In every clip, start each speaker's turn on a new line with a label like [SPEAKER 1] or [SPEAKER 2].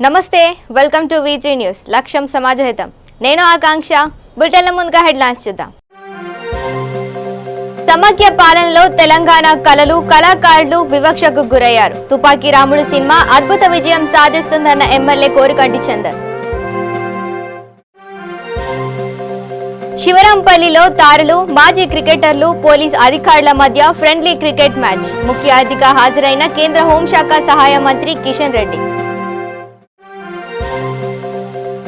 [SPEAKER 1] నమస్తే welcome to V3 news లక్ష్యం సమాజహితం నేను ఆకాంక్ష బులెటిన్ల ముందుగా హెడ్లైన్స్ చూద్దాం సమాఖ్య పాలనలో తెలంగాణ కళలు కళాకారులు వివక్షకు గురయ్యారు తుపాకీ రాముడు సినిమా అద్భుత విజయం సాధిస్తుందన్న ఎమ్మెల్యే కోరికంటి చందర్ శివరాంపల్లిలో తారలు మాజీ క్రికెటర్లు పోలీస్ అధికారుల మధ్య ఫ్రెండ్లీ క్రికెట్ మ్యాచ్ ముఖ్య అతిథిగా హాజరైన కేంద్ర హోంశాఖ సహాయ మంత్రి కిషన్ రెడ్డి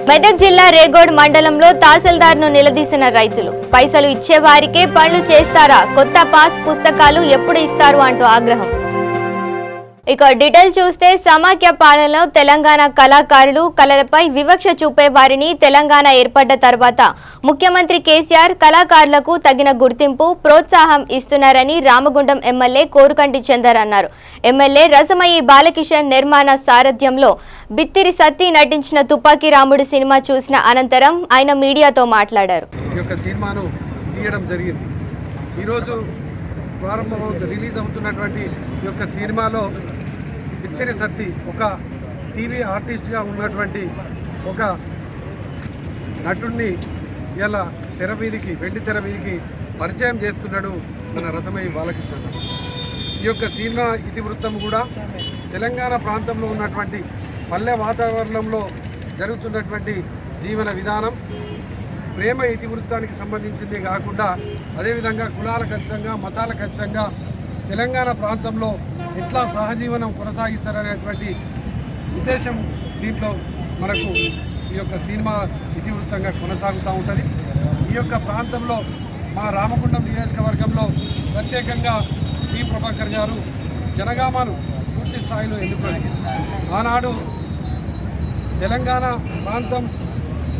[SPEAKER 1] మెదక్ జిల్లా రేగోడ్ మండలంలో తహసీల్దార్ను నిలదీసిన రైతులు పైసలు ఇచ్చేవారికే పనులు చేస్తారా కొత్త పాస్ పుస్తకాలు ఎప్పుడు ఇస్తారు అంటూ ఆగ్రహం ఇక డీటెయిల్ చూస్తే సమాఖ్య పాలనలో తెలంగాణ కళాకారులు కళలపై వివక్ష చూపే వారిని తెలంగాణ ఏర్పడ్డ తర్వాత ముఖ్యమంత్రి కేసీఆర్ కళాకారులకు తగిన గుర్తింపు ప్రోత్సాహం ఇస్తున్నారని రామగుండం ఎమ్మెల్యే కోరుకంటి చందర్ అన్నారు ఎమ్మెల్యే రసమయి బాలకిషన్ నిర్మాణ సారథ్యంలో బిత్తిరి సత్తి నటించిన తుపాకీ రాముడు సినిమా చూసిన అనంతరం ఆయన మీడియాతో మాట్లాడారు
[SPEAKER 2] రిలీజ్ అవుతున్నటువంటి ఈ యొక్క సినిమాలో బిత్తిరి సత్తి ఒక టీవీ ఆర్టిస్ట్గా ఉన్నటువంటి ఒక నటుడిని ఇలా తెర మీదికి వెండి తెర మీదికి పరిచయం చేస్తున్నాడు మన రసమయ్య బాలకృష్ణ. ఈ యొక్క సినిమా ఇతివృత్తం కూడా తెలంగాణ ప్రాంతంలో ఉన్నటువంటి పల్లె వాతావరణంలో జరుగుతున్నటువంటి జీవన విధానం ప్రేమ ఇతివృత్తానికి సంబంధించింది కాకుండా అదేవిధంగా కులాలకు అతీతంగా మతాలకు అతీతంగా తెలంగాణ ప్రాంతంలో ఎట్లా సహజీవనం కొనసాగిస్తారనేటువంటి ఉద్దేశం దీంట్లో మనకు ఈ యొక్క సినిమా ఇతివృత్తంగా కొనసాగుతూ ఉంటుంది. ఈ యొక్క ప్రాంతంలో మా రామగుండం నియోజకవర్గంలో ప్రత్యేకంగా టి ప్రభాకర్ గారు జనగామను పూర్తి స్థాయిలో ఎన్నుకొని ఆనాడు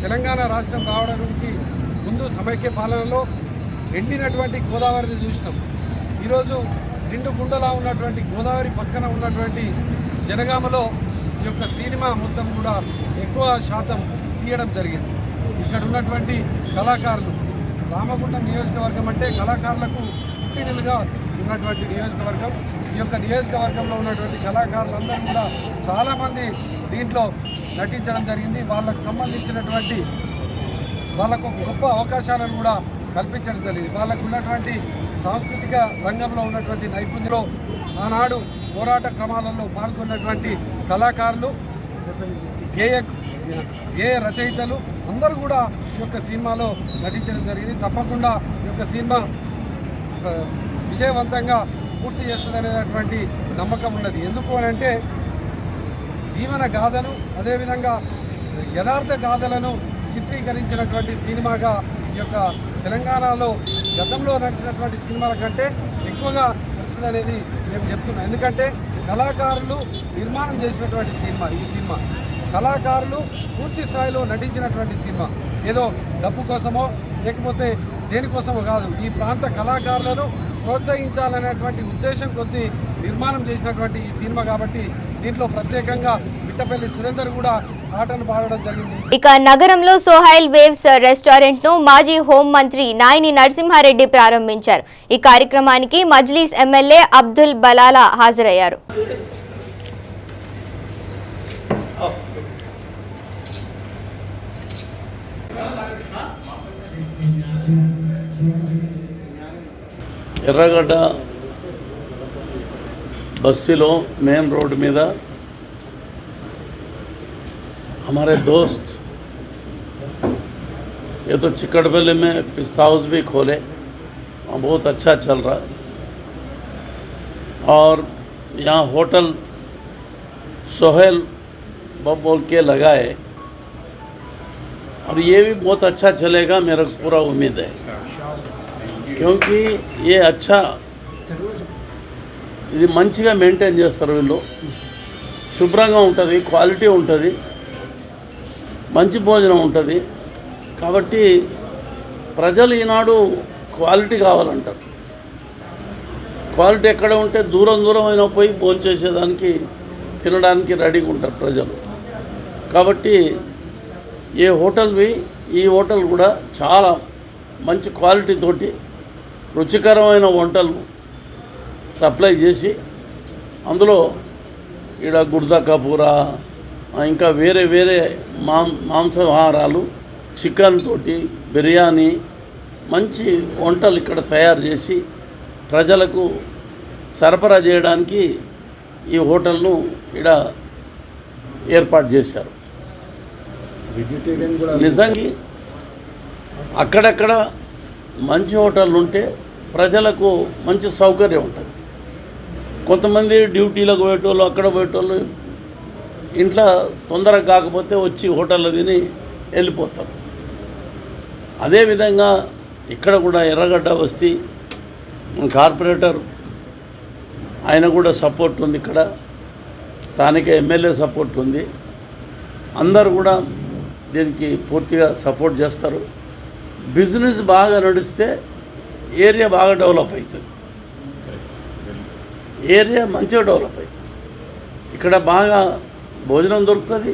[SPEAKER 2] తెలంగాణ రాష్ట్రం రావడానికి ముందు సమైక్య పాలనలో ఎండినటువంటి గోదావరిని చూసినాం. ఈరోజు నిండు గుండలా ఉన్నటువంటి గోదావరి పక్కన ఉన్నటువంటి జనగామలో ఈ యొక్క సినిమా మొత్తం కూడా ఎక్కువ శాతం తీయడం జరిగింది. ఇక్కడ ఉన్నటువంటి కళాకారులు రామగుండం నియోజకవర్గం అంటే కళాకారులకు పుట్టినలుగా ఉన్నటువంటి నియోజకవర్గం. ఈ యొక్క నియోజకవర్గంలో ఉన్నటువంటి కళాకారులందరూ కూడా చాలామంది దీంట్లో నటించడం జరిగింది. వాళ్ళకు సంబంధించినటువంటి వాళ్ళకు గొప్ప అవకాశాలను కూడా కల్పించడం జరిగింది. వాళ్ళకు ఉన్నటువంటి సాంస్కృతిక రంగంలో ఉన్నటువంటి నైపుణ్యంలో ఆనాడు పోరాట క్రమాలలో పాల్గొన్నటువంటి కళాకారులు గేయ రచయితలు అందరూ కూడా ఈ యొక్క సినిమాలో నటించడం జరిగింది. తప్పకుండా ఈ యొక్క సినిమా విజయవంతంగా పూర్తి చేస్తుందనేటువంటి నమ్మకం ఉన్నది. ఎందుకు అని అంటే జీవన గాథను అదేవిధంగా యథార్థ గాథలను చిత్రీకరించినటువంటి సినిమాగా ఈ యొక్క తెలంగాణలో గతంలో నడిచినటువంటి సినిమాల కంటే ఎక్కువగా నడుస్తుందనేది మేము చెప్తున్నాం. ఎందుకంటే కళాకారులు నిర్మాణం చేసినటువంటి సినిమా ఈ సినిమా, కళాకారులు పూర్తి స్థాయిలో నటించినటువంటి సినిమా. ఏదో డబ్బు కోసమో లేకపోతే దేనికోసమో కాదు, ఈ ప్రాంత కళాకారులను ప్రోత్సహించాలనేటువంటి ఉద్దేశం కొద్దీ నిర్మాణం చేసినటువంటి ఈ సినిమా కాబట్టి దీంట్లో ప్రత్యేకంగా మిట్టపల్లి సురేందర్ కూడా పాటను పాడడం జరిగింది.
[SPEAKER 1] ఇక నగరంలో సోహైల్ వేవ్స్ రెస్టారెంట్ ను మాజీ హోం మంత్రి నాయిని నరసింహారెడ్డి ప్రారంభించారు. ఈ కార్యక్రమానికి మజ్లీస్ ఎమ్మెల్యే అబ్దుల్ బలాలా హాజరయ్యారు.
[SPEAKER 3] ఎర్రగడ్డ बस्तीलो मेन रोड में हमारे दोस्त ये तो चिकड़पल्ली में पिस्ता हाउस भी खोले, बहुत अच्छा चल रहा है. और यहाँ होटल सोहेल बोल के लगाए और ये भी बहुत अच्छा चलेगा, मेरा पूरा उम्मीद है. क्योंकि ये अच्छा ఇది మంచిగా మెయింటైన్ చేస్తారు. వీళ్ళు శుభ్రంగా ఉంటుంది, క్వాలిటీ ఉంటుంది, మంచి భోజనం ఉంటుంది. కాబట్టి ప్రజలు ఈనాడు క్వాలిటీ కావాలంటారు. క్వాలిటీ ఎక్కడ ఉంటే దూరం అయినా పోయి భోంచేసేదానికి తినడానికి రెడీగా ఉంటారు ప్రజలు. కాబట్టి ఈ హోటల్ కూడా చాలా మంచి క్వాలిటీ తోటి రుచికరమైన వంటలు సప్లై చేసి అందులో ఇక్కడ గుర్దా కపూర ఇంకా వేరే వేరే మాంసాహారాలు, చికెన్ తోటి బిర్యానీ, మంచి వంటలు ఇక్కడ తయారు చేసి ప్రజలకు సరఫరా చేయడానికి ఈ హోటల్ను ఇక్కడ ఏర్పాటు చేశారు. నిజంగా అక్కడక్కడ మంచి హోటళ్ళు ఉంటే ప్రజలకు మంచి సౌకర్యం ఉంటుంది. కొంతమంది డ్యూటీలకు పోయేటోళ్ళు, అక్కడ పోయేటోళ్ళు ఇంట్లో తొందరగా కాకపోతే వచ్చి హోటల్లో తిని వెళ్ళిపోతారు. అదేవిధంగా ఇక్కడ కూడా ఎర్రగడ్డ బస్తీ కార్పొరేటర్ ఆయన కూడా సపోర్ట్ ఉంది, ఇక్కడ స్థానిక ఎమ్మెల్యే సపోర్ట్ ఉంది. అందరూ కూడా దీనికి పూర్తిగా సపోర్ట్ చేస్తారు. బిజినెస్ బాగా నడిస్తే ఏరియా బాగా డెవలప్ అవుతుంది, ఏరియా మంచిగా డెవలప్ అవుతుంది. ఇక్కడ బాగా భోజనం దొరుకుతుంది,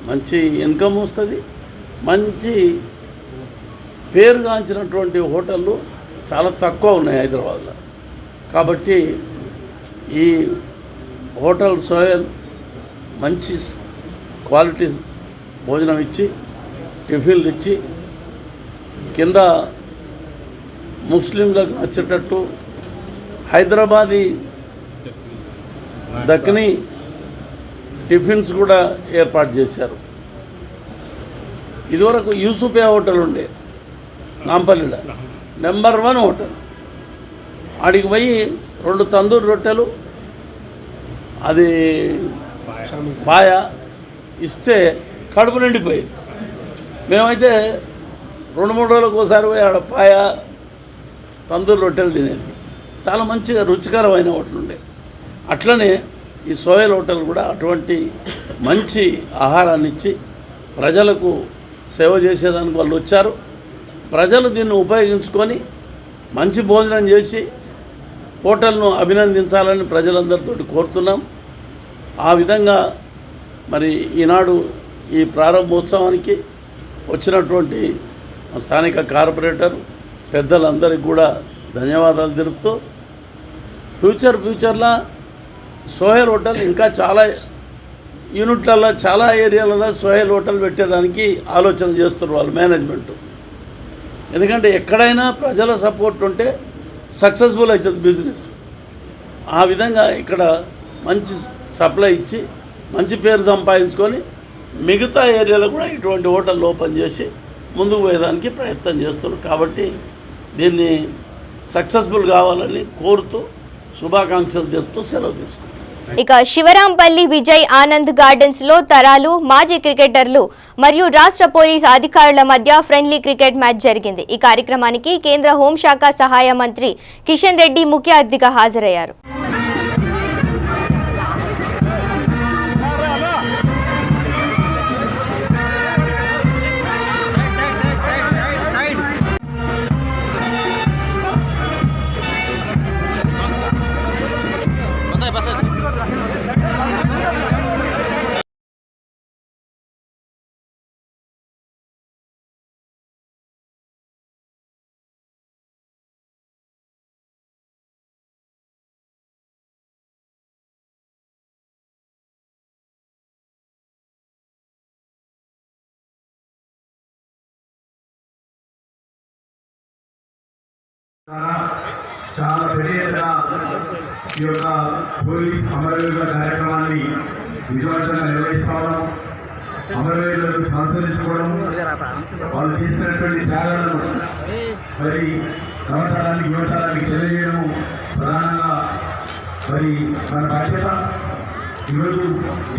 [SPEAKER 3] మంచి ఇన్కమ్ వస్తుంది. మంచి పేరుగాంచినటువంటి హోటళ్ళు చాలా తక్కువ ఉన్నాయి హైదరాబాద్లో. కాబట్టి ఈ హోటల్ సోయల్ మంచి క్వాలిటీ భోజనం ఇచ్చి, టిఫిన్లు ఇచ్చి, కింద ముస్లింలకు నచ్చేటట్టు హైదరాబాదీ దక్కని టిఫిన్స్ కూడా ఏర్పాటు చేశారు. ఇదివరకు యూసుఫియా హోటల్ ఉండే నాంపల్లిలో, నెంబర్ 1 హోటల్. ఆడికి పోయి 2 తందూరి రొట్టెలు, అది పాయ ఇస్తే కడుపు నిండిపోయింది. మేమైతే 2-3 రోజులకు ఒకసారి పోయి ఆడ పాయ తందూరి రొట్టెలు తినేది. చాలా మంచిగా రుచికరమైన హోటల్ ఉండే. అట్లనే ఈ సోయల్ హోటల్ కూడా అటువంటి మంచి ఆహారాన్ని ఇచ్చి ప్రజలకు సేవ చేసేదానికి వాళ్ళు వచ్చారు. ప్రజలు దీన్ని ఉపయోగించుకొని మంచి భోజనం చేసి హోటల్ను అభినందించాలని ప్రజలందరితో కోరుతున్నాం. ఆ విధంగా మరి ఈనాడు ఈ ప్రారంభోత్సవానికి వచ్చినటువంటి స్థానిక కార్పొరేటర్ పెద్దలందరికీ కూడా ధన్యవాదాలు తెలుపుతూ, ఫ్యూచర్లో సోహెల్ హోటల్ ఇంకా చాలా యూనిట్లలో, చాలా ఏరియాలలో సోహెల్ హోటల్ పెట్టేదానికి ఆలోచన చేస్తున్నారు వాళ్ళు మేనేజ్మెంట్. ఎందుకంటే ఎక్కడైనా ప్రజల సపోర్ట్ ఉంటే సక్సెస్ఫుల్ అవుతుంది బిజినెస్. ఆ విధంగా ఇక్కడ మంచి సప్లై ఇచ్చి మంచి పేరు సంపాదించుకొని మిగతా ఏరియాలో కూడా ఇటువంటి హోటల్ ఓపెన్ చేసి ముందుకు పోయేదానికి ప్రయత్నం చేస్తున్నారు. కాబట్టి దీన్ని సక్సెస్ఫుల్ కావాలని కోరుతూ శుభాకాంక్షలు తెలుపుతూ సెలవు తీసుకుంటాం.
[SPEAKER 1] ఇక శివరాంపల్లి విజయ్ ఆనంద్ గార్డెన్స్ లో తరాలు, మాజీ క్రికెటర్లు మరియు రాష్ట్ర పోలీస్ అధికారుల మధ్య ఫ్రెండ్లీ క్రికెట్ మ్యాచ్ జరిగింది. ఈ కార్యక్రమానికి కేంద్ర హోంశాఖ సహాయ మంత్రి కిషన్ రెడ్డి ముఖ్య అతిథిగా హాజరయ్యారు.
[SPEAKER 4] చాలా పెద్ద ఎత్తున ఈ యొక్క పోలీస్ అమరవీరుల కార్యక్రమాన్ని విజయవంతంగా నిర్వహిస్తాము. అమరవీరులను సంస్కరించుకోవడం, వాళ్ళు చేసినటువంటి త్యాగాలను మరి నవతరానికి యువతరానికి తెలియజేయడం ప్రధానంగా మరి మన బాధ్యత. ఈరోజు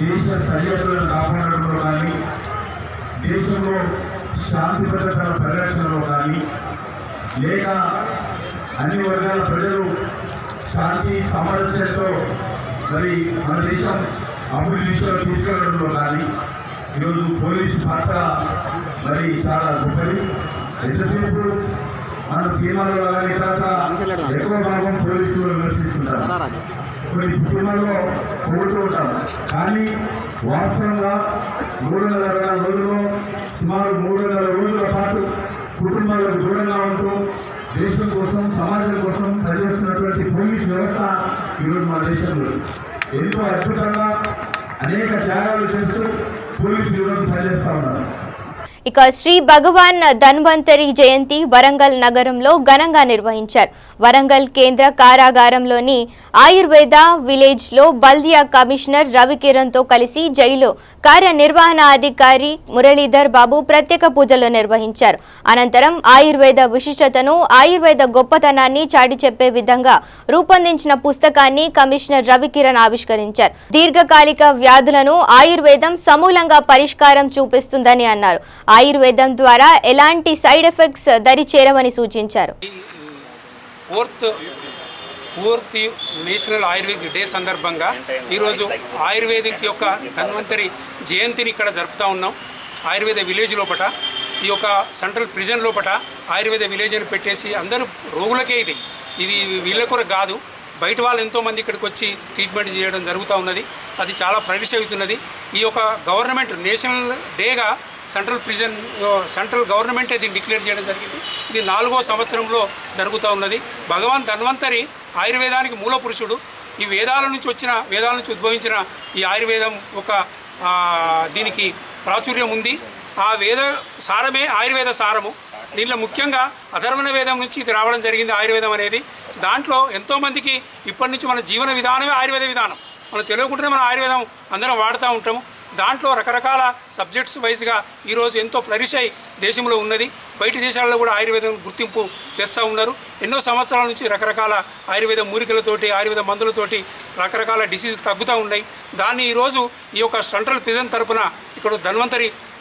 [SPEAKER 4] దేశ సరిహద్దులను కాపాడడంలో కానీ, దేశంలో శాంతి భద్రతల పరిరక్షణలో కానీ, లేక అన్ని వర్గాల ప్రజలు శాంతి సామరస్యంతో మరి మన దేశం అభివృద్ధి దిశలో తీసుకెళ్లడంలో కానీ ఈరోజు పోలీసు పాత్ర మరి చాలా గొప్పది. ఎంతసేపు మన సినిమాల్లో కానీ తర్వాత ఎక్కువ భాగం పోలీసులు విమర్శిస్తుంటారు, కొన్ని సినిమాల్లో కోరుతూ ఉంటాం. కానీ వాస్తవంగా 360 రోజుల్లో సుమారు 300 రోజుల పాటు కుటుంబాలకు దూరంగా ఉంటూ దేశం కోసం, సమాజం కోసం పనిచేస్తున్నటువంటి పోలీస్ వ్యవస్థ ఈరోజు మన దేశంలో ఎంతో అద్భుతంగా అనేక త్యాగాలు చేస్తూ పోలీస్ బ్యూరోను పనిచేస్తా ఉన్నారు.
[SPEAKER 1] ఇక శ్రీ భగవాన్ ధన్వంతరి జయంతి వరంగల్ నగరంలో ఘనంగా నిర్వహించారు. వరంగల్ కేంద్ర కారాగారంలోని ఆయుర్వేద విలేజ్ లో బల్దియా కమిషనర్ రవికిరణ్ తో కలిసి జైలు కార్యనిర్వహణాధికారి మురళీధర్ బాబు ప్రత్యేక పూజలు నిర్వహించారు. అనంతరం ఆయుర్వేద విశిష్టతను, ఆయుర్వేద గొప్పతనాన్ని చాటి చెప్పే విధంగా రూపొందించిన పుస్తకాన్ని కమిషనర్ రవికిరణ్ ఆవిష్కరించారు. దీర్ఘకాలిక వ్యాధులను ఆయుర్వేదం సమూలంగా పరిష్కారం చూపిస్తుందని అన్నారు. ఆయుర్వేదం ద్వారా ఎలాంటి సైడ్ ఎఫెక్ట్స్ దరి చేరవని సూచించారు.
[SPEAKER 5] ఫోర్త్ నేషనల్ ఆయుర్వేదిక్ డే సందర్భంగా ఈరోజు ఆయుర్వేదిక్ యొక్క ధన్వంతరి జయంతిని ఇక్కడ జరుపుతూ ఉన్నాం. ఆయుర్వేద విలేజ్ లోపల ఈ యొక్క సెంట్రల్ ప్రిజన్ లోపల ఆయుర్వేద విలేజ్ అని పెట్టేసి అందరూ రోగులకే ఇది వీళ్ళ కొరకు కాదు, బయట వాళ్ళు ఎంతోమంది ఇక్కడికి వచ్చి ట్రీట్మెంట్ చేయడం జరుగుతూ ఉన్నది. అది చాలా ఫ్లరిష్ అవుతున్నది. ఈ యొక్క గవర్నమెంట్ నేషనల్ డేగా సెంట్రల్ గవర్నమెంటే దీన్ని డిక్లేర్ చేయడం జరిగింది. ఇది 4వ సంవత్సరంలో జరుగుతూ ఉన్నది. భగవాన్ ధన్వంతరి ఆయుర్వేదానికి మూల పురుషుడు. ఈ వేదాల నుంచి ఉద్భవించిన ఈ ఆయుర్వేదం ఒక దీనికి ప్రాచుర్యం ఉంది. ఆ వేద సారమే ఆయుర్వేద సారము. దీనిలో ముఖ్యంగా అధర్వణ వేదం నుంచి ఇది రావడం జరిగింది ఆయుర్వేదం అనేది. దాంట్లో ఎంతోమందికి ఇప్పటి నుంచి మన జీవన విధానమే ఆయుర్వేద విధానం. మనం తెలియకుండానే మనం ఆయుర్వేదం అందరం వాడుతూ ఉంటాము. దాంట్లో రకరకాల సబ్జెక్ట్స్ వైజ్గా ఈరోజు ఎంతో ఫ్లరిష్ అయి దేశంలో ఉన్నది. బయట దేశాల్లో కూడా ఆయుర్వేదం గుర్తింపు తెస్తూ ఉన్నారు. ఎన్నో సంవత్సరాల నుంచి రకరకాల ఆయుర్వేద మూలికలతోటి, ఆయుర్వేద మందులతోటి రకరకాల డిసీజులు తగ్గుతూ ఉన్నాయి. దాన్ని ఈరోజు ఈ యొక్క సెంట్రల్ ప్రిజన్ తరపున ఇక్కడ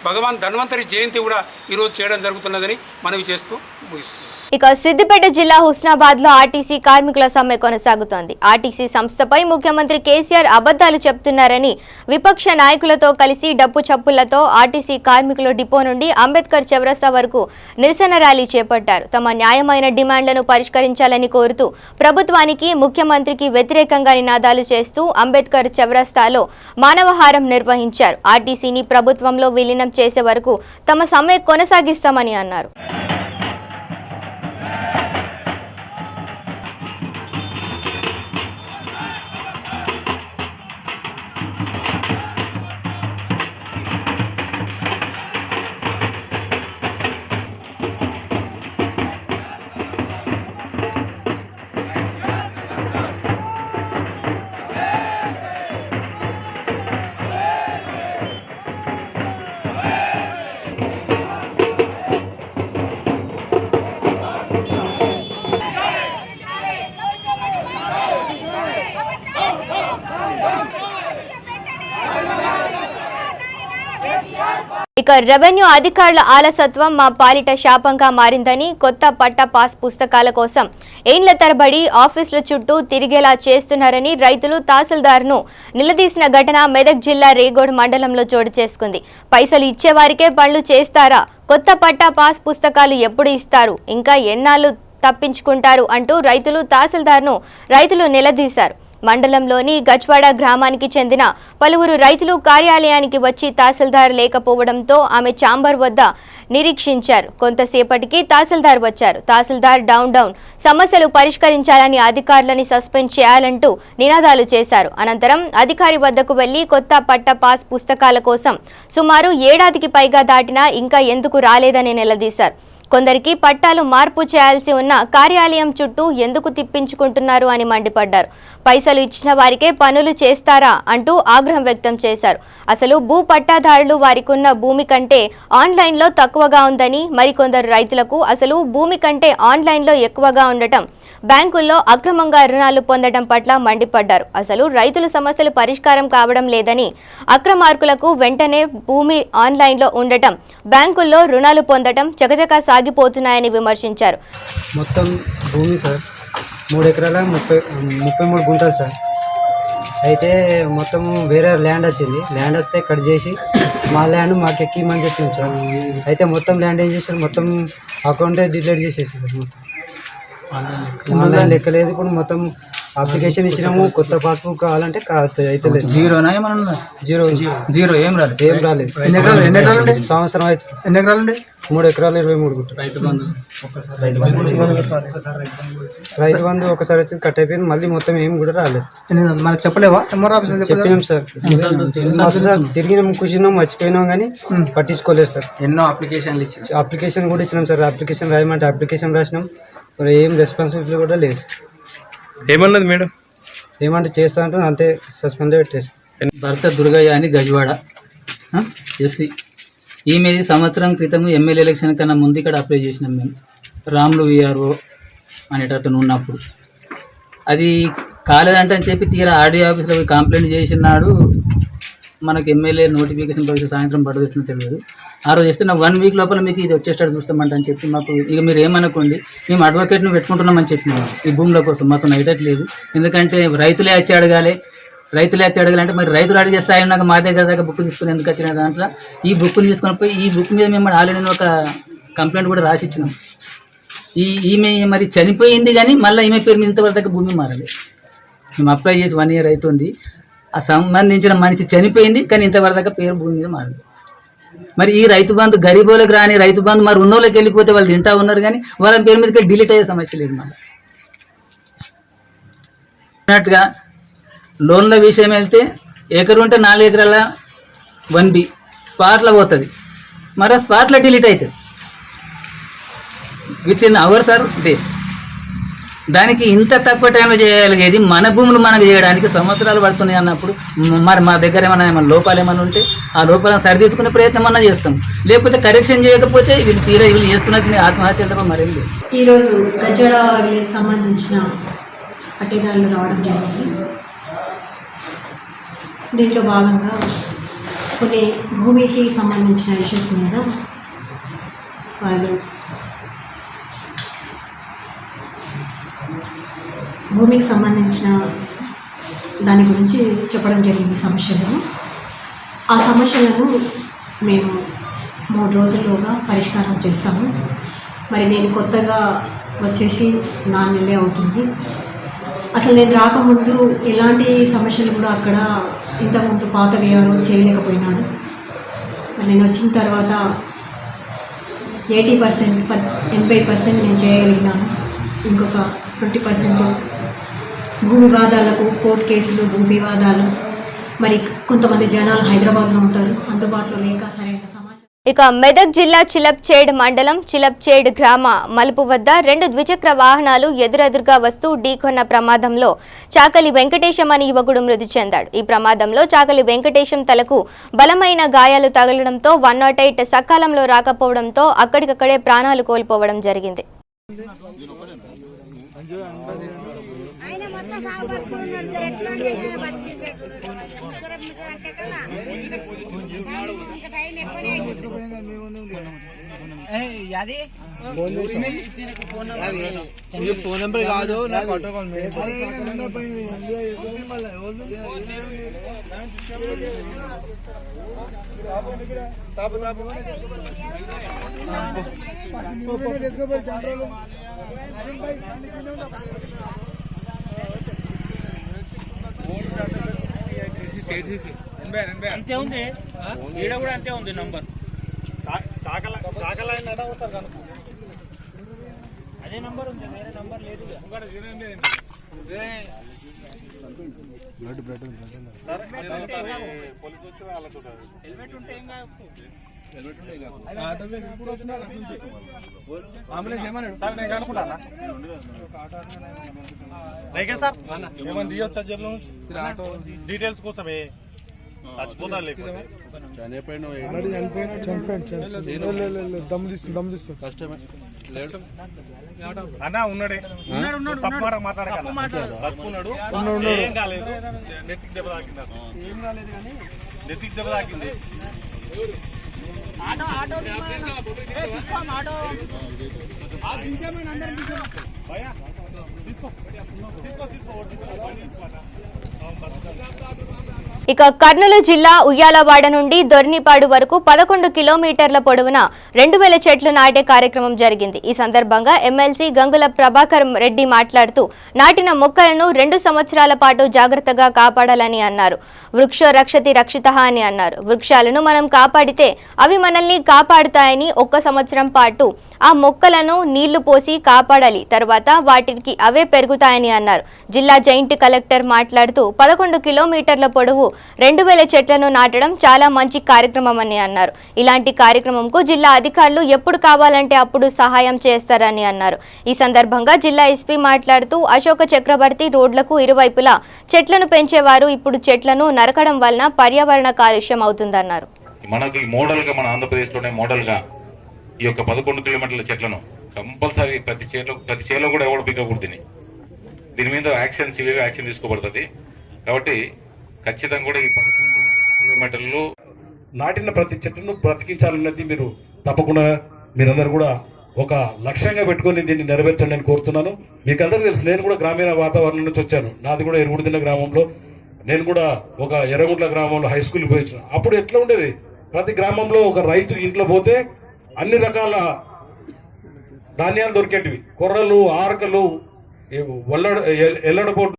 [SPEAKER 5] భగవాన్ ధన్వంతరి జయంతి కూడా ఈరోజు చేయడం జరుగుతున్నదని మనవి చేస్తూ ముగిస్తుంది.
[SPEAKER 1] ఇక సిద్దిపేట జిల్లా హుస్నాబాద్ లో ఆర్టీసీ కార్మికుల సమ్మె కొనసాగుతోంది. ఆర్టీసీ సంస్థపై ముఖ్యమంత్రి కేసీఆర్ అబద్ధాలు చెప్తున్నారని విపక్ష నాయకులతో కలిసి డప్పు చప్పులతో ఆర్టీసీ కార్మికులు డిపో నుండి అంబేద్కర్ చౌరస్తా వరకు నిరసన ర్యాలీ చేపట్టారు. తమ న్యాయమైన డిమాండ్లను పరిష్కరించాలని కోరుతూ ప్రభుత్వానికి, ముఖ్యమంత్రికి వ్యతిరేకంగా నినాదాలు చేస్తూ అంబేద్కర్ చౌరస్తాలో మానవహారం నిర్వహించారు. ఆర్టీసీని ప్రభుత్వంలో విలీనం చేసే వరకు తమ సమ్మె కొనసాగిస్తామని అన్నారు. ఇక రెవెన్యూ అధికారుల ఆలసత్వం మా పాలిట శాపంగా మారిందని కొత్త పట్టా పాస్ పుస్తకాల కోసం ఏండ్ల తరబడి ఆఫీసుల చుట్టూ తిరిగేలా చేస్తున్నారని రైతులు తహసీల్దార్ను నిలదీసిన ఘటన మెదక్ జిల్లా రేగోడ్ మండలంలో చోటు చేసుకుంది. పైసలు ఇచ్చేవారికే పనులు చేస్తారా? కొత్త పట్టా పాస్ పుస్తకాలు ఎప్పుడు ఇస్తారు? ఇంకా ఎన్నాళ్ళు తప్పించుకుంటారు అంటూ రైతులు నిలదీశారు. మండలంలోని గజ్వాడ గ్రామానికి చెందిన పలువురు రైతులు కార్యాలయానికి వచ్చి తహసీల్దార్ లేకపోవడంతో ఆమె ఛాంబర్ వద్ద నిరీక్షించారు. కొంతసేపటికి తహసీల్దార్ వచ్చారు. తహసీల్దార్ డౌన్ సమస్యలు పరిష్కరించాలని, అధికారులని సస్పెండ్ చేయాలంటూ నినాదాలు చేశారు. అనంతరం అధికారి వద్దకు వెళ్లి కొత్త పట్టా పాస్ పుస్తకాల కోసం సుమారు ఏడాదికి పైగా దాటినా ఇంకా ఎందుకు రాలేదని నిలదీశారు. కొందరికి పట్టాలు మార్పు చేయాల్సి ఉన్న కార్యాలయం చుట్టూ ఎందుకు తిప్పించుకుంటున్నారు అని మండిపడ్డారు. పైసలు ఇచ్చిన వారికే పనులు చేస్తారా అంటూ ఆగ్రహం వ్యక్తం చేశారు. అసలు భూ పట్టాదారులు వారికున్న భూమి కంటే ఆన్లైన్లో తక్కువగా ఉందని, మరికొందరు రైతులకు అసలు భూమి కంటే ఆన్లైన్లో ఎక్కువగా ఉండటం, బ్యాంకుల్లో అక్రమంగా రుణాలు పొందడం పట్ల మండిపడ్డారు. అసలు రైతుల సమస్యలు పరిష్కారం కావడం లేదని, అక్రమార్కులకు వెంటనే భూమి ఆన్లైన్లో ఉండటం, బ్యాంకుల్లో రుణాలు పొందడం చకచకా సాగిపోతున్నాయని విమర్శించారు.
[SPEAKER 6] మొత్తం భూమి సార్ 3 ఎకరాల 33 గుంటలు సార్. అయితే మొత్తం వేరే ల్యాండ్ వచ్చింది. ల్యాండ్ వస్తే కట్ చేసి మా ల్యాండ్ మాకు ఎక్కిమని చెప్పాం సార్. అయితే మొత్తం ల్యాండ్ ఏం చేశారు, మొత్తం అకౌంటే డిలీట్ చేసేసి సార్. మొత్తం ఆన్లైన్ లెక్కలేదు. ఇప్పుడు మొత్తం అప్లికేషన్ ఇచ్చినాము, కొత్త పాస్బుక్ కావాలంటే అయితే లేదు.
[SPEAKER 7] జీరోనా ఏమన్నా?
[SPEAKER 6] జీరో ఏం రాలేదు.
[SPEAKER 7] సంవత్సరం అయితే.
[SPEAKER 6] ఎన్ని ఎకరాలు? 3 ఎకరాలు 23 గుంటలు. రైతు బంధు ఒకసారి వచ్చి కట్ అయిపోయింది, మళ్ళీ మొత్తం ఏం కూడా రాలేదు.
[SPEAKER 7] మనకు చెప్పలేవా? ఎంఆర్ ఆఫీసర్
[SPEAKER 6] చెప్పినాం సార్, తిరిగినాం కూర్చున్నాం మర్చిపోయినాం కానీ పట్టించుకోలేదు సార్.
[SPEAKER 7] ఎన్నో అప్లికేషన్లు ఇచ్చారు.
[SPEAKER 6] అప్లికేషన్ కూడా ఇచ్చినాం సార్, అప్లికేషన్ రాయమంటే అప్లికేషన్ రాసినాం, మరి ఏం రెస్పాన్సిబిలిటీ కూడా లేదు.
[SPEAKER 8] ఏమన్నది మేడం?
[SPEAKER 6] ఏమంటే చేస్తా అంటే అంతే సస్పెండ్ పెట్టేస్తాం.
[SPEAKER 9] భర్త దుర్గయ్య అని గజవాడ ఎస్సీ. ఈమె సంవత్సరం క్రితం ఎమ్మెల్యే ఎలక్షన్ కన్నా ముందు ఇక్కడ అప్లై చేసినాం మేము, రాములు విఆర్ఓ అనేటతను ఉన్నప్పుడు. అది కాలేదంటే అని చెప్పి తీరా ఆర్డీ ఆఫీస్లో పోయి కంప్లైంట్ చేసినాడు. మనకు ఎమ్మెల్యే నోటిఫికేషన్ పరిస్థితి సాయంత్రం పడదొచ్చిన తెలియదు. ఆ రోజు చేస్తే నాకు 1 వీక్ లోపల మీకు ఇది వచ్చేటట్టు చూస్తామంట అని చెప్పి మాకు ఇక మీరు ఏమనుకోండి, మేము అడ్వకేట్ని పెట్టుకుంటున్నామని చెప్పినాము ఈ భూముల కోసం. మాకు నైటట్లేదు, ఎందుకంటే రైతులే వచ్చి అడగాలి అంటే మరి రైతులు అడిగే స్థాయి ఉన్నాక మా దగ్గర దాకా బుక్ తీసుకుని ఎందుకు వచ్చిన దాంట్లో ఈ బుక్ని తీసుకొని పోయి ఈ బుక్ మీద మేము ఆల్రెడీ ఒక కంప్లైంట్ కూడా రాసి ఇచ్చినాం. ఈమె మరి చనిపోయింది కానీ మళ్ళీ ఈమె పేరు మీద ఇంతవరకు దాకా భూమి మారలేదు. మేము అప్లై చేసి 1 year అవుతుంది, ఆ సంబంధించిన మనిషి చనిపోయింది కానీ ఇంతవరకు దాకా పేరు భూమి మీద మారలేదు. మరి ఈ రైతు బంధు గరీబోళ్ళకి రాని రైతు బంధు మరి ఉన్నోళ్ళకి వెళ్ళిపోతే వాళ్ళు తింటా ఉన్నారు కానీ వాళ్ళ పేరు మీదకి డిలీట్ అయ్యే సమస్య లేదు. మళ్ళీ అన్నట్టుగా లోన్ల విషయం వెళ్తే ఎకరు ఉంటే 4 ఎకరాల 1B స్పాట్లో పోతుంది, మరో స్పాట్లో డిలీట్ అవుతుంది విత్-ఇన్ అవర్స్ ఆర్ డేస్. దానికి ఇంత తక్కువ టైంలో చేయగలిగేది మన భూములు మనకు చేయడానికి సంవత్సరాలు పడుతున్నాయి అన్నప్పుడు మరి మా దగ్గర ఏమైనా లోపాలు ఏమైనా ఉంటే ఆ లోపాలను సరిదిద్దుకునే ప్రయత్నం అన్నా చేస్తాం. లేకపోతే కరెక్షన్ చేయకపోతే వీళ్ళు చేసుకున్న ఆత్మహత్య తప్ప మరేం లేదు.
[SPEAKER 10] ఈరోజు గజ్జడ విలేజ్ సంబంధించిన పట్టేదారులు రావడం జరిగింది. దీంట్లో భాగంగా కొన్ని భూమికి సంబంధించిన ఇష్యూస్ మీద వాళ్ళు భూమికి సంబంధించిన దాని గురించి చెప్పడం జరిగింది సమస్యలను. ఆ సమస్యలను మేము 3 రోజుల్లోగా పరిష్కారం చేస్తాము. మరి నేను కొత్తగా వచ్చేసి 4 నెలలే అవుతుంది. అసలు నేను రాకముందు ఎలాంటి సమస్యలు కూడా అక్కడ ఇంతకుముందు పాత విఆర్ఓ చేయలేకపోయినాడు. మరి నేను వచ్చిన తర్వాత 80% నేను చేయగలిగినాను. ఇంకొక 20% భూ వివాదాలకు కోర్టు కేసులు, భూ వివాదాలు, మరి కొంతమంది జనాలు హైదరాబాద్లో ఉంటారు, అందుబాటులో లేక సరైన సమాచారం.
[SPEAKER 1] ఇక మెదక్ జిల్లా చిలప్చేడ్ మండలం చిలప్చేడ్ గ్రామ మలుపు వద్ద 2 ద్విచక్ర వాహనాలు ఎదురెదురుగా వస్తూ ఢీకొన్న ప్రమాదంలో చాకలి వెంకటేశం అనే యువకుడు మృతి చెందాడు. ఈ ప్రమాదంలో చాకలి వెంకటేశం తలకు బలమైన గాయాలు తగలడంతో 108 సకాలంలో రాకపోవడంతో అక్కడికక్కడే ప్రాణాలు కోల్పోవడం జరిగింది.
[SPEAKER 7] ఫోన్ నెంబర్ కాదు నాకు ఆటో కాల్
[SPEAKER 8] అంతే ఉంది, ఈడ కూడా అంతే ఉంది నంబర్. అదే నంబర్ ఉంది, వేరే నంబర్ లేదు. హెల్మెట్ ఉంటే ఏం కాదు.
[SPEAKER 11] డీటెయిల్స్ కోసమే చచ్చిపోతా లేకపోతే కష్టమే అన్నా ఉన్నాడే తప్ప మాట్లాడుకున్నాడు. ఏం కాలేదు, నెత్తికి దెబ్బ తాకింది. తీసుకో
[SPEAKER 1] ఇక కర్నూలు జిల్లా ఉయ్యాలవాడ నుండి దొర్నిపాడు వరకు 11 కిలోమీటర్ల పొడవున 2000 చెట్లు నాటే కార్యక్రమం జరిగింది. ఈ సందర్భంగా ఎమ్మెల్సీ గంగుల ప్రభాకర్ రెడ్డి మాట్లాడుతూ నాటిన మొక్కలను 2 సంవత్సరాల పాటు జాగ్రత్తగా కాపాడాలని అన్నారు. వృక్షో రక్షతి రక్షితః అని అన్నారు. వృక్షాలను మనం కాపాడితే అవి మనల్ని కాపాడుతాయని 1 సంవత్సరం పాటు ఆ మొక్కలను నీళ్లు పోసి కాపాడాలి, తర్వాత వాటికి అవే పెరుగుతాయని అన్నారు. జిల్లా జాయింట్ కలెక్టర్ మాట్లాడుతూ 11 కిలోమీటర్ల పొడవు 2000 చెట్లను నాటడం చాలా మంచి కార్యక్రమం అని అన్నారు. ఇలాంటి కార్యక్రమంకు జిల్లా అధికారులు ఎప్పుడు కావాలంటే అప్పుడు సహాయం చేస్తారని అన్నారు. ఈ సందర్భంగా జిల్లా ఎస్పీ మాట్లాడుతూ అశోక చక్రవర్తి రోడ్లకు ఇరువైపులా చెట్లను పెంచేవారు ఇప్పుడు చెట్లను నరకడం వలన పర్యావరణ కాలుష్యం అవుతుందన్నారు.
[SPEAKER 11] మనకు ఈ మోడల్గా మన ఆంధ్రప్రదేశ్లోనే మోడల్గా ఈ యొక్క 11 కిలోమీటర్ల చెట్లను కంపల్సరీ ప్రతి చేలో కూడా ఎవరు బిగ్గకూడదు. దీని మీద యాక్షన్ సివియర్గా యాక్షన్ తీసుకోబడుతుంది. కాబట్టి ఖచ్చితంగా కూడా ఈ 11 కిలోమీటర్లు
[SPEAKER 4] నాటిన ప్రతి చెట్టును బ్రతికించాలన్నది మీరు తప్పకుండా మీరందరూ కూడా ఒక లక్ష్యంగా పెట్టుకొని దీన్ని నెరవేర్చండి నేను కోరుతున్నాను. మీకు అందరికీ తెలుసు, నేను కూడా గ్రామీణ వాతావరణం నుంచి వచ్చాను. నాది కూడా ఎరుగుడిదిన్న గ్రామంలో, నేను కూడా ఒక ఎర్రగుంట్ల గ్రామంలో హై స్కూల్కి పోయి వచ్చాను. అప్పుడు ఎట్లా ఉండేది, ప్రతి గ్రామంలో ఒక రైతు ఇంట్లో పోతే అన్ని రకాల ధాన్యాలు దొరికేటివి, కొర్రలు, ఆరకలు, ఎల్లడపోటు.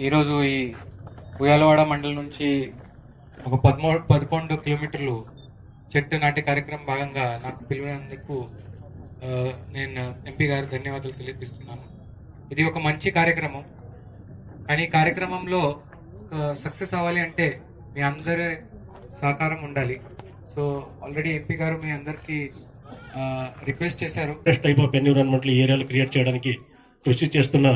[SPEAKER 8] ఈరోజు ఈ ఉయ్యాలవాడ మండలం నుంచి ఒక 11 కిలోమీటర్లు చెట్టు నాటే కార్యక్రమం భాగంగా నాకు పిలిపినందుకు నేను ఎంపీ గారు ధన్యవాదాలు తెలియజేస్తున్నాను. ఇది ఒక మంచి కార్యక్రమం, కానీ ఈ కార్యక్రమంలో సక్సెస్ అవ్వాలి అంటే మీ అందరి సహకారం ఉండాలి. సో ఆల్రెడీ ఎంపీ గారు మీ అందరికీ రిక్వెస్ట్ చేశారు.
[SPEAKER 4] టైప్ ఆఫ్ ఎన్విరాన్మెంటల్ ఏరియాలు క్రియేట్ చేయడానికి కృషి చేస్తున్న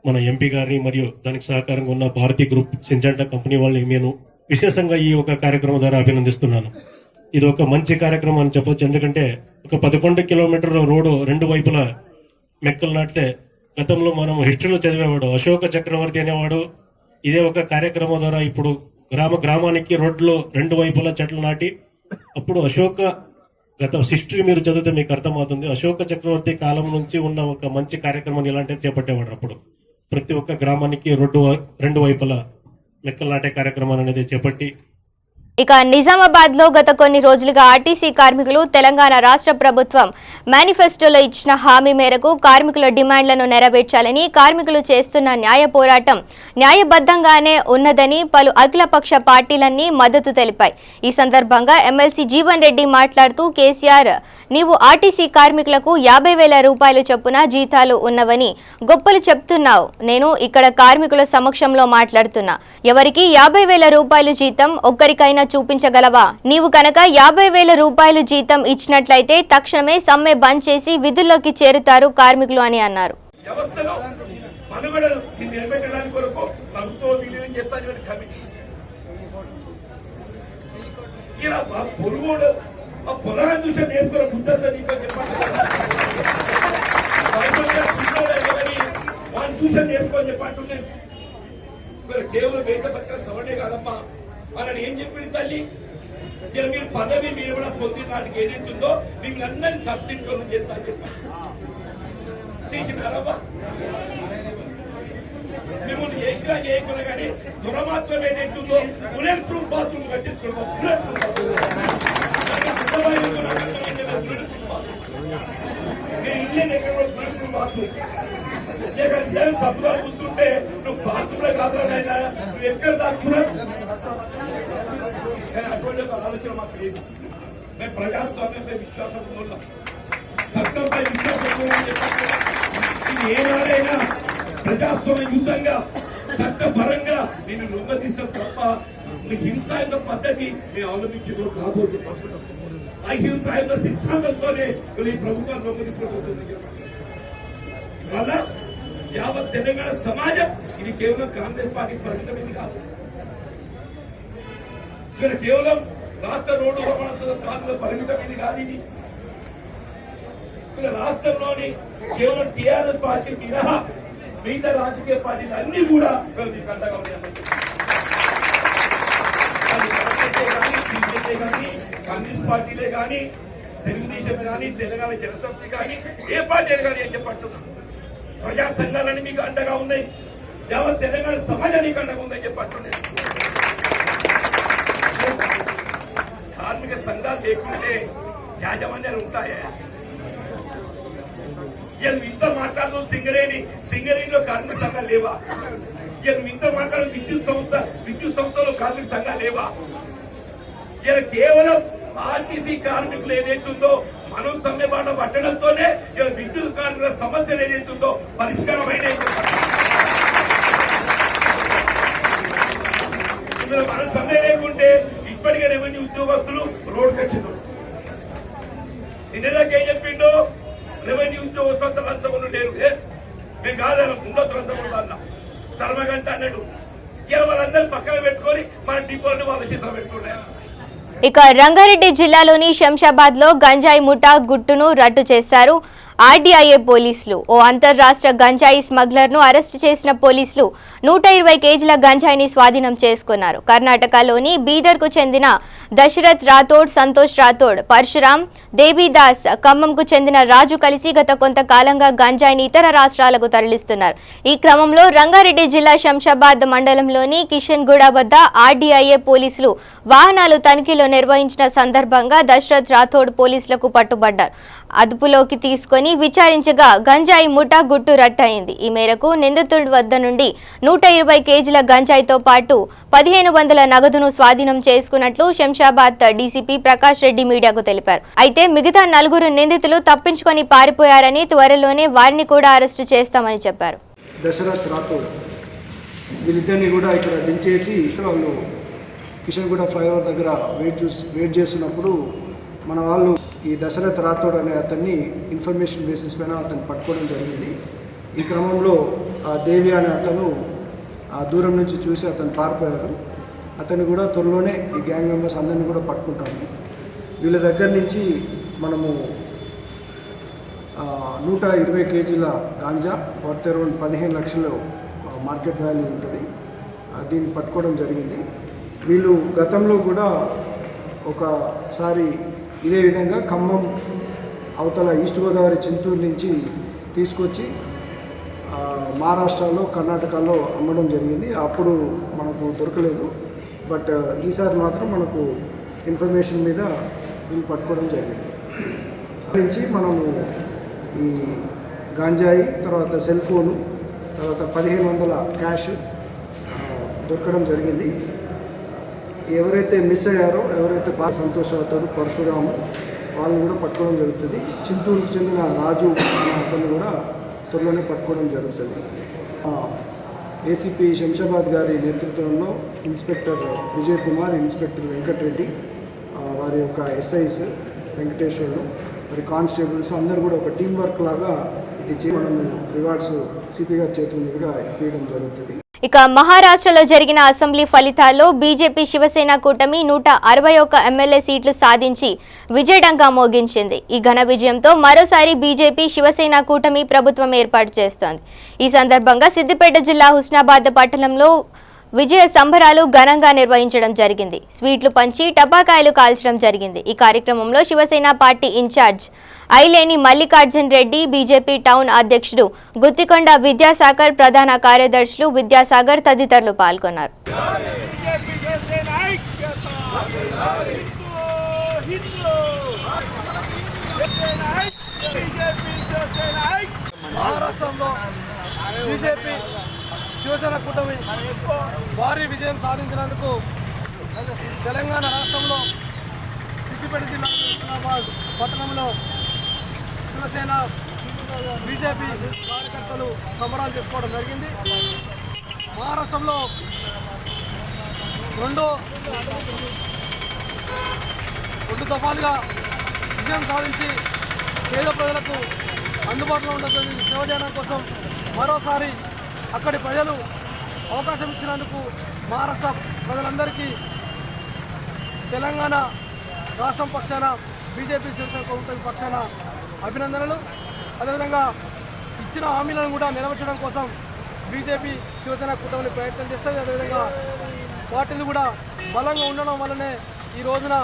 [SPEAKER 4] మన ఎంపీ గారిని మరియు దానికి సహకారంగా ఉన్న భారతీ గ్రూప్ సింజెంటా కంపెనీ వాళ్ళని నేను విశేషంగా ఈ ఒక కార్యక్రమం ద్వారా అభినందిస్తున్నాను. ఇది ఒక మంచి కార్యక్రమం అని చెప్పొచ్చు. ఎందుకంటే ఒక 11 కిలోమీటర్ల రోడ్డు 2 వైపులా మెక్కలు నాటితే గతంలో మనం హిస్టరీలో చదివేవాడు అశోక చక్రవర్తి అనేవాడు ఇదే ఒక కార్యక్రమం ద్వారా ఇప్పుడు గ్రామానికి రోడ్లో 2 వైపులా చెట్లు నాటి అప్పుడు అశోక గత హిస్టరీ మీరు చదివితే మీకు అర్థమవుతుంది. అశోక చక్రవర్తి కాలం నుంచి ఉన్న ఒక మంచి కార్యక్రమం ఇలాంటివి చేపట్టేవాడు. అప్పుడు ప్రతి ఒక్క గ్రామానికి 2 వైపులా మెక్కలు నాటే కార్యక్రమాన్ని అనేది చేపట్టి
[SPEAKER 1] ఇక నిజామాబాద్ లో గత కొన్ని రోజులుగా ఆర్టీసీ కార్మికులు తెలంగాణ రాష్ట్ర ప్రభుత్వం మేనిఫెస్టోలో ఇచ్చిన హామీ మేరకు కార్మికుల డిమాండ్లను నెరవేర్చాలని కార్మికులు చేస్తున్న న్యాయ పోరాటం న్యాయబద్ధంగానే ఉన్నదని పలు అఖిలపక్ష పార్టీలన్నీ మద్దతు తెలిపాయి. ఈ సందర్భంగా ఎమ్మెల్సీ జీవన్ రెడ్డి మాట్లాడుతూ కేసీఆర్ నీవు ఆర్టీసీ కార్మికులకు 50,000 రూపాయలు చొప్పున జీతాలు ఉన్నవని గొప్పలు చెప్తున్నావు. నేను ఇక్కడ కార్మికుల సమక్షంలో మాట్లాడుతున్నా. ఎవరికి 50,000 రూపాయలు జీతం ఒక్కరికైనా చూపించగలవా? నీవు కనుక 50,000 రూపాయలు జీతం ఇచ్చినట్లయితే తక్షణమే సమ్మె బంద్ చేసి విధుల్లోకి చేరుతారు కార్మికులు అని అన్నారు.
[SPEAKER 4] పొలాన్ని చూసి నేర్చుకున్న ముందంతా నీకు చెప్పండి, వాళ్ళని చూసి నేర్చుకొని చెప్పండి. కేవలం వేతపత్ర సవడే కాదమ్మా, వాళ్ళని ఏం చెప్పింది తల్లి, మీరు పదవి మీరు కూడా పొందిన నాటికి ఏదైతుందో మిమ్మల్ని అందరినీ సబ్సిడీలో చేస్తా చెప్పండి. చేసినారమ్మా, మిమ్మల్ని చేసినా చేయకుండా కానీ దురమాత్రం ఏదైతుందో బుల్లెట్ ప్రూఫ్ బాత్రూమ్ కట్టించుకోవడం, బుల్లెట్ ప్రూఫ్ సబ్దాలు గుర్తుంటే నువ్వు బాత్రూంలో కాదు, నువ్వు ఎక్కడ దాచుకున్నా అటువంటి ఒక ఆలోచన మాకు లేదు. మేము ప్రజాస్వామ్యంపై విశ్వాసం ఉన్నాం, చట్టంపై విశ్వాసం ఇది ఏనాడైనా ప్రజాస్వామ్య యుద్ధంగా చట్టపరంగా నేను లొంగదీస్తాను తప్ప హింసాయుధ పద్ధతి మేము అవలంబించేదో కాబోతుంది. అహింసాయుధ సిద్ధాంతంతోనే ఈ ప్రభుత్వాన్ని లొంగదీసుకోబోతుంది. వల్ల యావత్ తెలంగాణ సమాజం ఇది కేవలం కాంగ్రెస్ పార్టీ పరిమితమైంది కాదు. ఇక్కడ కేవలం రాష్ట్ర రోడ్డు రవాణా కార్మికుల పరిమితమైంది కాదు. ఇది ఇక్కడ రాష్ట్రంలోని కేవలం టీఆర్ఎస్ పార్టీ మినహా మిగతా రాజకీయ పార్టీలు అన్ని కూడా అండగా ఉన్నాయి. కాంగ్రెస్ పార్టీలే కానీ, తెలుగుదేశం కానీ, తెలంగాణ జనసమితి కానీ, ఏ పార్టీలు కానీ ఏం చెప్పంటున్నా ప్రజా సంఘాలన్నీ మీకు అండగా ఉన్నాయి.
[SPEAKER 12] యావత్ తెలంగాణ సమాజానికి అండగా ఉందని చెప్పండి. కార్మిక సంఘాలు లేకుంటే యాజమాన్యాలు ఉంటాయా? ఇలా ఇంత మాట్లాడదు సింగరేణిలో కార్మిక సంఘాలు లేవా? ఇలా ఇంత మాట్లాడు విద్యుత్ సంస్థలో కార్మిక సంఘాలు లేవా? ఇలా కేవలం ఆర్టీసీ కార్మికులు ఏదైతుందో మనం సమ్మెబాట పట్టడంతోనే ఇలా విద్యుత్ కార్మికుల సమస్యలు ఏదైతుందో పరిష్కారమైన మన సమ్మె లేకుంటే ఇప్పటికే రెవెన్యూ ఉద్యోగస్తులు రోడ్డుకి వచ్చిండు. నిన్నదాకా ఏం చెప్పిండో రెవెన్యూ ఉద్యోగస్తులు లంచగొండు లేరు. మేము కాదన్నా ఉండొచ్చు లంచగొండు అన్న ధర్మగంట అన్నాడు. ఇలా వాళ్ళందరూ పక్కన పెట్టుకొని మన డిపోలని వాళ్ళ చేతులు పెట్టుకున్నారు.
[SPEAKER 1] ఇక రంగారెడ్డి జిల్లాలోని శంషాబాద్ లో గంజాయి ముఠా గుట్టును రట్టు చేశారు ఆర్డీఐఏ పోలీసులు. ఓ అంతర్రాష్ట్ర గంజాయి స్మగ్లర్ ను అరెస్టు చేసిన పోలీసులు 120 కేజీల గంజాయిని స్వాధీనం చేసుకున్నారు. కర్ణాటకలోని బీదర్ కు చెందిన దశరథ్ రాథోడ్, సంతోష్ రాథోడ్, పరశురామ్, దేవిదాస్, ఖమ్మంకు చెందిన రాజు కలిసి గత కొంతకాలంగా గంజాయిని ఇతర రాష్ట్రాలకు తరలిస్తున్నారు. ఈ క్రమంలో రంగారెడ్డి జిల్లా శంషాబాద్ మండలంలోని కిషన్గూడ వద్ద ఆర్డీఐఏ పోలీసులు వాహనాలు తనిఖీలు నిర్వహించిన సందర్భంగా దశరథ్ రాథోడ్ పోలీసులకు పట్టుబడ్డారు. అదుపులోకి తీసుకొని విచారించగా గంజాయి ముఠా గుట్టు రట్టయింది. ఈ మేరకు నిందితుడి వద్ద నుండి 120 కేజీల గంజాయితో పాటు 1500 నగదును స్వాధీనం చేసుకున్నట్లు శంషాబాద్ డీసీపీ ప్రకాష్ రెడ్డి మీడియాకు తెలిపారు. అయితే మిగతా 4 నిందితులు తప్పించుకొని పారిపోయారని, త్వరలోనే వారిని కూడా అరెస్టు చేస్తామని చెప్పారు.
[SPEAKER 13] దశరథ్ రాథోడ్ వీళ్ళిద్దరిని కూడా ఇక్కడ దించేసి వాళ్ళు కిషన్గూడ ఫ్లైఓవర్ దగ్గర వెయిట్ చేస్తున్నప్పుడు మన వాళ్ళు ఈ దశరథ్ రాథోడ్ అనే అతన్ని ఇన్ఫర్మేషన్ బేసిస్ పైన అతన్ని పట్టుకోవడం జరిగింది. ఈ క్రమంలో దేవి అనే అతను దూరం నుంచి చూసి అతను పారిపోయారు. అతన్ని కూడా త్వరలోనే ఈ గ్యాంగ్ మెంబర్స్ అందరినీ కూడా పట్టుకుంటాము. వీళ్ళ దగ్గర నుంచి మనము 120 కేజీల గాంజా వర్త్ అరౌండ్ 15 లక్షలు మార్కెట్ వాల్యూ ఉంటుంది. దీన్ని పట్టుకోవడం జరిగింది. వీళ్ళు గతంలో కూడా ఒకసారి ఇదే విధంగా ఖమ్మం అవతల ఈస్ట్ గోదావరి చింతూరు నుంచి తీసుకొచ్చి మహారాష్ట్రలో కర్ణాటకలో అమ్మడం జరిగింది. అప్పుడు మనకు దొరకలేదు. బట్ ఈసారి మాత్రం మనకు ఇన్ఫర్మేషన్ మీద వీళ్ళు పట్టుకోవడం జరిగింది. నుంచి మనము ఈ గాంజాయి, తర్వాత సెల్ ఫోను, తర్వాత 1500 క్యాష్ దొరకడం జరిగింది. ఎవరైతే మిస్ అయ్యారో, ఎవరైతే సంతోష్ అవుతారో, పరశురాము, వాళ్ళని కూడా పట్టుకోవడం జరుగుతుంది. చింతూరుకు చెందిన రాజు అనే అతన్ని కూడా త్వరలోనే పట్టుకోవడం జరుగుతుంది. ఏసీపీ శంషాబాద్ గారి నేతృత్వంలో ఇన్స్పెక్టర్ విజయ్ కుమార్, ఇన్స్పెక్టర్ వెంకటరెడ్డి, వారి యొక్క ఎస్ఐస్ వెంకటేశ్వర్లు, మరి కానిస్టేబుల్స్ అందరూ కూడా ఒక టీం వర్క్ లాగా ఇది మనము రివార్డ్స్ సిపి గారి చేతుల మీదుగా ఇప్పించడం జరుగుతుంది.
[SPEAKER 1] ఇక మహారాష్ట్రలో జరిగిన అసెంబ్లీ ఫలితాల్లో బీజేపీ శివసేన కూటమి 161 ఎమ్మెల్యే సీట్లు సాధించి విజయడంగా మోగించింది. ఈ ఘన విజయంతో మరోసారి బీజేపీ శివసేన కూటమి ప్రభుత్వం ఏర్పాటు చేస్తోంది. ఈ సందర్భంగా సిద్దిపేట జిల్లా హుస్నాబాద్ పట్టణంలో విజయ సంబరాలు ఘనంగా నిర్వహించడం జరిగింది. స్వీట్లు పంచి టపాకాయలు కాల్చడం జరిగింది. ఈ కార్యక్రమంలో Shivsena party incharge Aileni Mallikarjun Reddy, BJP town అధ్యక్షుడు గుత్తికొండ విద్యాసాగర్, ప్రధాన కార్యదర్శులు విద్యాసాగర్ తదితరులు పాల్గొన్నారు.
[SPEAKER 2] శివసేన కూటమి భారీ విజయం సాధించినందుకు తెలంగాణ రాష్ట్రంలో సిద్దిపేట జిల్లా హుస్నాబాద్ పట్టణంలో శివసేన బీజేపీ కార్యకర్తలు సంబరాలు చేసుకోవడం జరిగింది. మహారాష్ట్రంలో రెండు దఫాలుగా విజయం సాధించి పేద ప్రజలకు అందుబాటులో ఉన్నటువంటి సేవ చేయడం కోసం మరోసారి అక్కడి ప్రజలు అవకాశం ఇచ్చినందుకు మహారాష్ట్ర ప్రజలందరికీ తెలంగాణ రాష్ట్రం పక్షాన, బీజేపీ శివసేన ప్రభుత్వం పక్షాన అభినందనలు. అదేవిధంగా ఇచ్చిన హామీలను కూడా నెరవేర్చడం కోసం బీజేపీ శివసేన కూటమిని ప్రయత్నం చేస్తుంది. అదేవిధంగా పార్టీలు కూడా బలంగా ఉండడం వల్లనే ఈ రోజున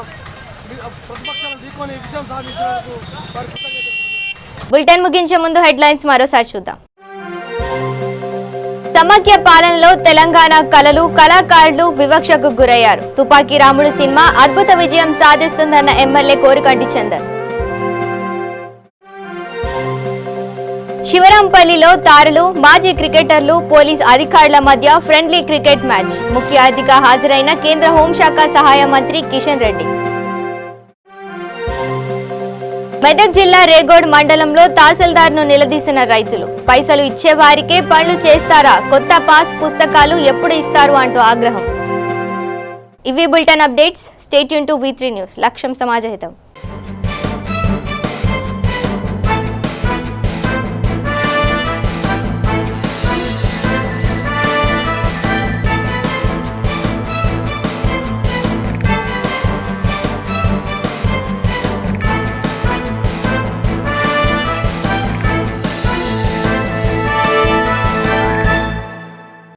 [SPEAKER 2] ప్రతిపక్షాలను ఢీకొని విజయం సాధించినందుకు వారి కృతజ్ఞతలు.
[SPEAKER 1] బులెటిన్ ముగించే ముందు హెడ్లైన్స్ మరోసారి చూద్దాం. సమాఖ్య పాలనలో తెలంగాణ కళలు కళాకారులు వివక్షకు గురయ్యారు. తుపాకీ రాముడు సినిమా అద్భుత విజయం సాధిస్తుందన్న ఎమ్మెల్యే కోరికంటి చందర్. శివరాంపల్లిలో తారలు, మాజీ క్రికెటర్లు, పోలీస్ అధికారుల మధ్య ఫ్రెండ్లీ క్రికెట్ మ్యాచ్. ముఖ్య అతిథిగా హాజరైన కేంద్ర హోంశాఖ సహాయ మంత్రి కిషన్ రెడ్డి. మెదక్ జిల్లా రేగోడ్ మండలంలో తహసీల్దార్ను నిలదీసిన రైతులు. పైసలు ఇచ్చే వారికే పనులు చేస్తారా, కొత్త పాస్ పుస్తకాలు ఎప్పుడు ఇస్తారు అంటూ ఆగ్రహం. ఇవి bulletin updates. Stay tune to V3 news. లక్ష్యం సమాజహితం.